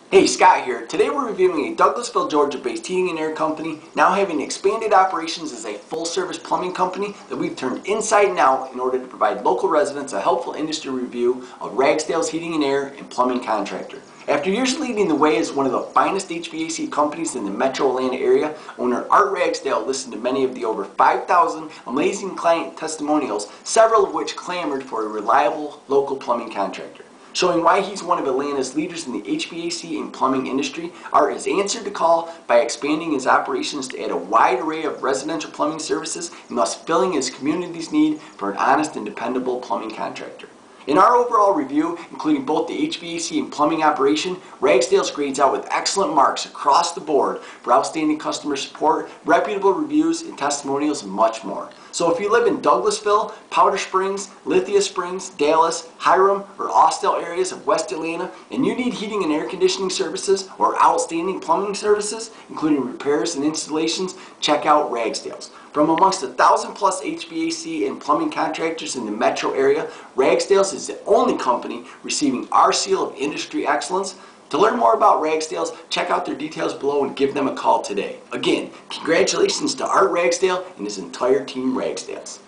Hey, Scott here. Today we're reviewing a Douglasville, Georgia-based heating and air company now having expanded operations as a full-service plumbing company that we've turned inside and out in order to provide local residents a helpful industry review of Ragsdale's Heating and Air and Plumbing Contractor. After years leading the way as one of the finest HVAC companies in the metro Atlanta area, owner Art Ragsdale listened to many of the over 5,000 amazing client testimonials, several of which clamored for a reliable local plumbing contractor. Showing why he's one of Atlanta's leaders in the HVAC and plumbing industry, Art has answered the call by expanding his operations to add a wide array of residential plumbing services and thus filling his community's need for an honest and dependable plumbing contractor. In our overall review, including both the HVAC and plumbing operation, Ragsdales grades out with excellent marks across the board for outstanding customer support, reputable reviews and testimonials, and much more. So if you live in Douglasville, Powder Springs, Lithia Springs, Dallas, Hiram, or Austell areas of West Atlanta, and you need heating and air conditioning services or outstanding plumbing services, including repairs and installations, check out Ragsdales. From amongst 1,000+ HVAC and plumbing contractors in the metro area, Ragsdales is the only company receiving our seal of industry excellence. To learn more about Ragsdales, check out their details below and give them a call today. Again, congratulations to Art Ragsdale and his entire team Ragsdales.